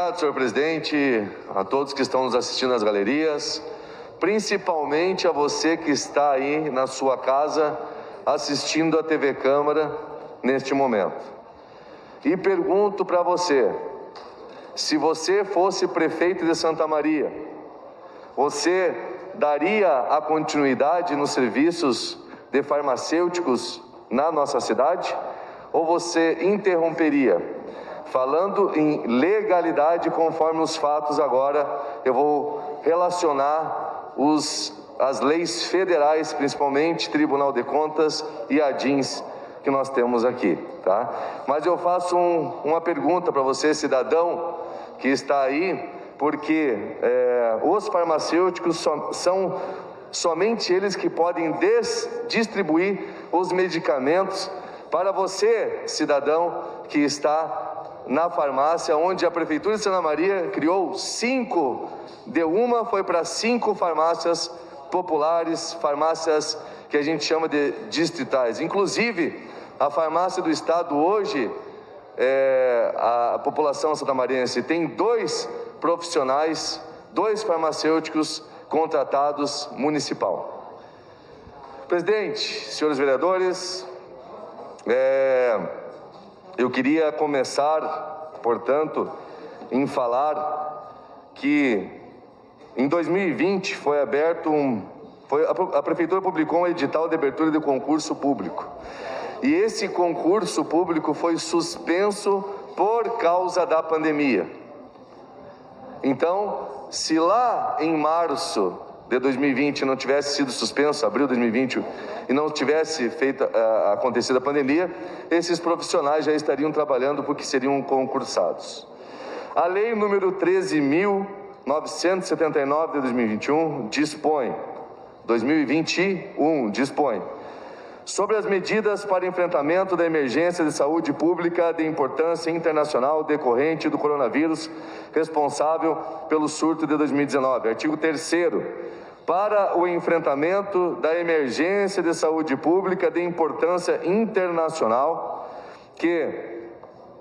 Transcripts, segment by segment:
obrigado, senhor presidente, a todos que estão nos assistindo nas galerias, principalmente a você que está aí na sua casa assistindo a TV Câmara neste momento. E pergunto para você, se você fosse prefeito de Santa Maria, você daria a continuidade nos serviços de farmacêuticos na nossa cidade? Ou você interromperia? Falando em legalidade, conforme os fatos agora, eu vou relacionar as leis federais, principalmente Tribunal de Contas e ADINS, que nós temos aqui, tá? Mas eu faço uma pergunta para você, cidadão, que está aí, porque os farmacêuticos são somente eles que podem distribuir os medicamentos para você, cidadão, que está na farmácia, onde a Prefeitura de Santa Maria criou 5, foi para 5 farmácias populares, farmácias que a gente chama de distritais. Inclusive, a farmácia do Estado hoje, a população santamariense tem 2 profissionais, 2 farmacêuticos contratados municipal. Presidente, senhores vereadores, eu queria começar, portanto, em falar que em 2020 a Prefeitura publicou um edital de abertura de concurso público. E esse concurso público foi suspenso por causa da pandemia. Então, se lá em março de 2020 não tivesse sido suspenso, abril de 2020, e não tivesse acontecido a pandemia, esses profissionais já estariam trabalhando porque seriam concursados. A lei número 13.979 de 2021 dispõe sobre as medidas para enfrentamento da emergência de saúde pública de importância internacional decorrente do coronavírus, responsável pelo surto de 2019. Artigo 3º. Para o enfrentamento da emergência de saúde pública de importância internacional, que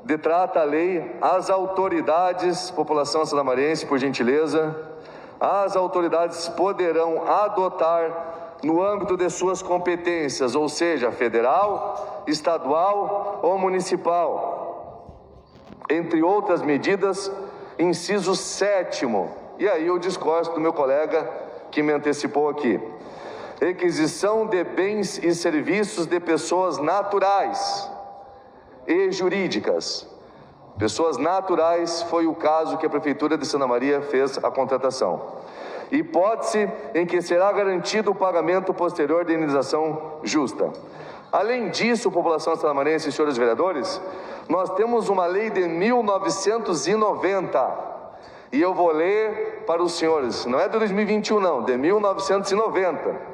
detrata a lei, as autoridades, população santamariense, por gentileza, as autoridades poderão adotar no âmbito de suas competências, ou seja, federal, estadual ou municipal, entre outras medidas, inciso 7º, e aí eu discordo do meu colega que me antecipou aqui. Requisição de bens e serviços de pessoas naturais e jurídicas. Pessoas naturais foi o caso que a Prefeitura de Santa Maria fez a contratação. Hipótese em que será garantido o pagamento posterior de indenização justa. Além disso, população santamariense e senhores vereadores, nós temos uma lei de 1990, e eu vou ler para os senhores, não é de 2021 não, de 1990.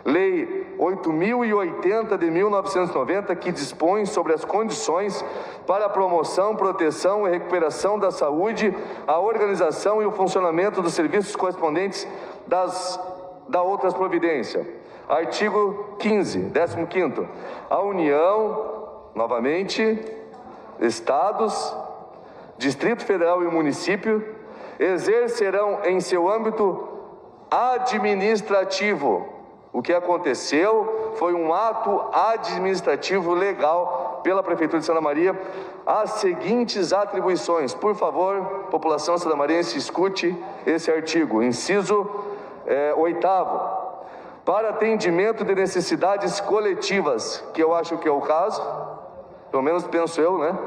Lei 8.080 de 1990, que dispõe sobre as condições para a promoção, proteção e recuperação da saúde, a organização e o funcionamento dos serviços correspondentes da outras providências. Artigo 15, 15º. A União, novamente, Estados, Distrito Federal e município exercerão em seu âmbito administrativo. O que aconteceu foi um ato administrativo legal pela Prefeitura de Santa Maria, as seguintes atribuições. Por favor, população santamariense, escute esse artigo. Inciso 8º. Para atendimento de necessidades coletivas, que eu acho que é o caso, pelo menos penso eu, né?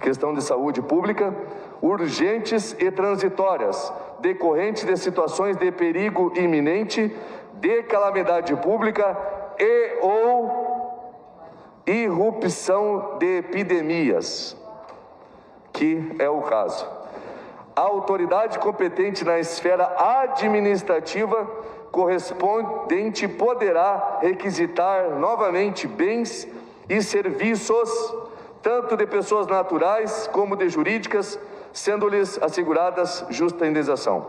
Questão de saúde pública, urgentes e transitórias, decorrentes de situações de perigo iminente, de calamidade pública e ou irrupção de epidemias, que é o caso. A autoridade competente na esfera administrativa correspondente poderá requisitar novamente bens e serviços, tanto de pessoas naturais como de jurídicas, sendo-lhes asseguradas justa indenização.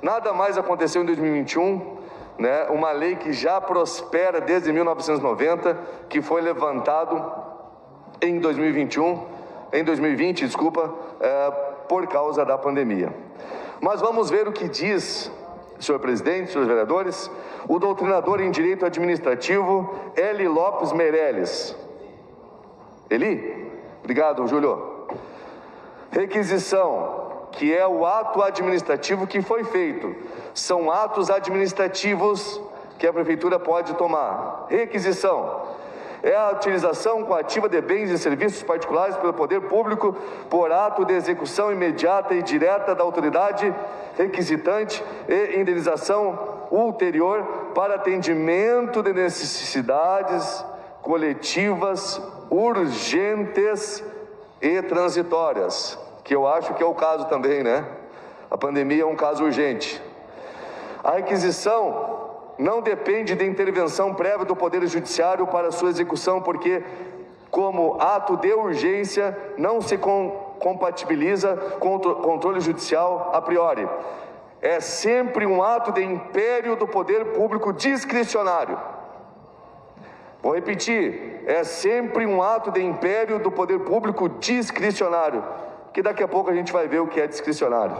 Nada mais aconteceu em 2021, né? Uma lei que já prospera desde 1990, que foi levantado em 2020, por causa da pandemia. Mas vamos ver o que diz, senhor presidente, senhores vereadores, o doutrinador em direito administrativo, Eli Lopes Meirelles. Eli? Obrigado, Júlio. Requisição, que é o ato administrativo que foi feito. São atos administrativos que a prefeitura pode tomar. Requisição é a utilização coativa de bens e serviços particulares pelo poder público por ato de execução imediata e direta da autoridade requisitante e indenização ulterior para atendimento de necessidades coletivas urgentes e transitórias, que eu acho que é o caso também, né? A pandemia é um caso urgente. A requisição não depende de intervenção prévia do Poder Judiciário para sua execução, porque, como ato de urgência, não se compatibiliza com o controle judicial a priori. É sempre um ato de império do Poder Público discricionário. Vou repetir, é sempre um ato de império do Poder Público discricionário, que daqui a pouco a gente vai ver o que é discricionário.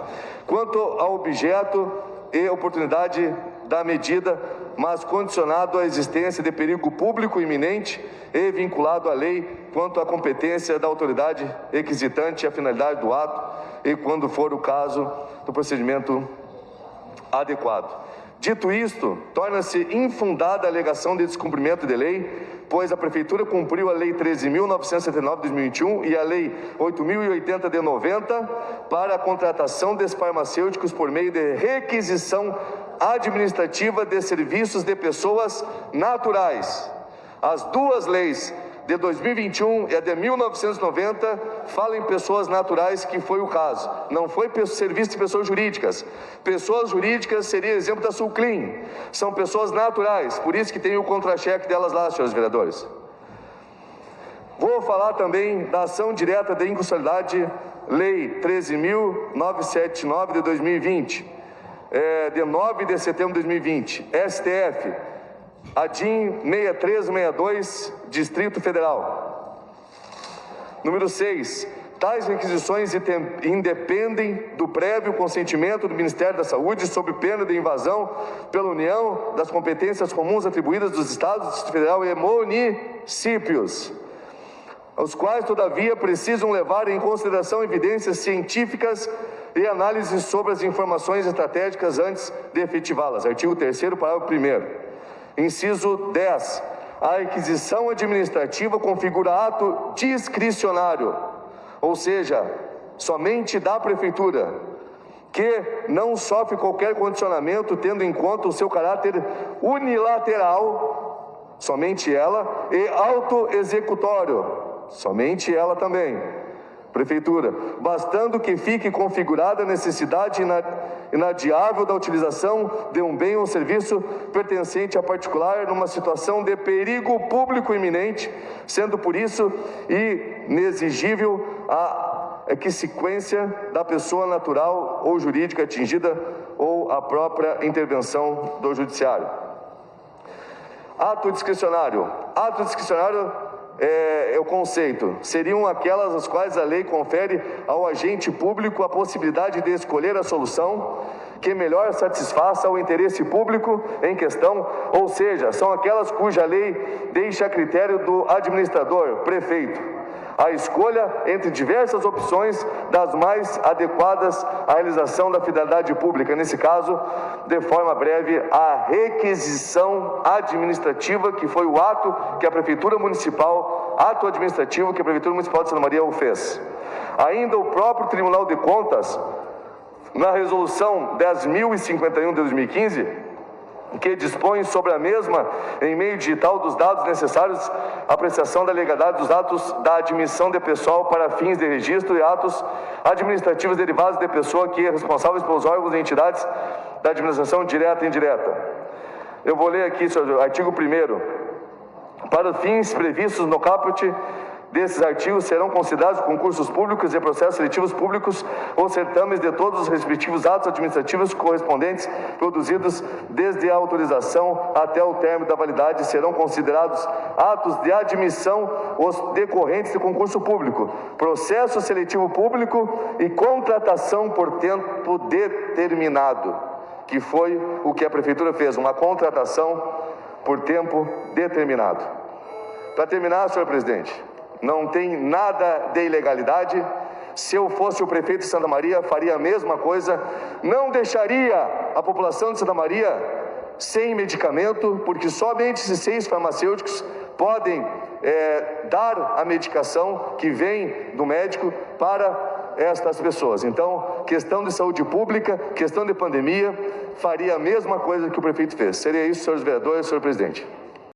Quanto ao objeto e oportunidade da medida, mas condicionado à existência de perigo público iminente e vinculado à lei quanto à competência da autoridade requisitante e à finalidade do ato e, quando for o caso, do procedimento adequado. Dito isto, torna-se infundada a alegação de descumprimento de lei, pois a Prefeitura cumpriu a Lei 13.979 de 2021 e a Lei 8.080 de 90 para a contratação de farmacêuticos por meio de requisição administrativa de serviços de pessoas naturais. As duas leis de 2021 e a de 1990 falam em pessoas naturais, que foi o caso. Não foi serviço de pessoas jurídicas. Pessoas jurídicas seria exemplo da Sulclean. São pessoas naturais, por isso que tem o contra-cheque delas lá, senhores vereadores. Vou falar também da ação direta de inconstitucionalidade, Lei 13.979 de 2020, de 9 de setembro de 2020, STF, ADIM 6362, Distrito Federal. Número 6. Tais requisições independem do prévio consentimento do Ministério da Saúde, sob pena de invasão pela União das competências comuns atribuídas dos Estados, Distrito Federal e municípios, os quais, todavia, precisam levar em consideração evidências científicas e análises sobre as informações estratégicas antes de efetivá-las. Artigo 3º, parágrafo 1º. Inciso 10. A requisição administrativa configura ato discricionário, ou seja, somente da Prefeitura, que não sofre qualquer condicionamento, tendo em conta o seu caráter unilateral, somente ela, e autoexecutório, somente ela também, Prefeitura, bastando que fique configurada a necessidade inadiável da utilização de um bem ou serviço pertencente a particular numa situação de perigo público iminente, sendo por isso inexigível a equisequência da pessoa natural ou jurídica atingida ou a própria intervenção do Judiciário. Ato discricionário. Ato discricionário é o conceito. Seriam aquelas as quais a lei confere ao agente público a possibilidade de escolher a solução que melhor satisfaça o interesse público em questão, ou seja, são aquelas cuja lei deixa a critério do administrador, prefeito, a escolha entre diversas opções das mais adequadas à realização da finalidade pública. Nesse caso, de forma breve, a requisição administrativa, que foi o ato que a Prefeitura Municipal, ato administrativo que a Prefeitura Municipal de Santa Maria o fez. Ainda o próprio Tribunal de Contas, na resolução 10.051 de 2015, que dispõe sobre a mesma, em meio digital, dos dados necessários à apreciação da legalidade dos atos da admissão de pessoal para fins de registro e atos administrativos derivados de pessoa que é responsável pelos órgãos e entidades da administração direta e indireta. Eu vou ler aqui, senhor, artigo 1º. Para fins previstos no caput desses artigos serão considerados concursos públicos e processos seletivos públicos ou certames de todos os respectivos atos administrativos correspondentes produzidos desde a autorização até o término da validade serão considerados atos de admissão os decorrentes de concurso público, processo seletivo público e contratação por tempo determinado, que foi o que a Prefeitura fez, uma contratação por tempo determinado. Para terminar, senhor presidente, não tem nada de ilegalidade. Se eu fosse o prefeito de Santa Maria, faria a mesma coisa. Não deixaria a população de Santa Maria sem medicamento, porque somente esses 6 farmacêuticos podem dar a medicação que vem do médico para estas pessoas. Então, questão de saúde pública, questão de pandemia, faria a mesma coisa que o prefeito fez. Seria isso, senhores vereadores, senhor presidente.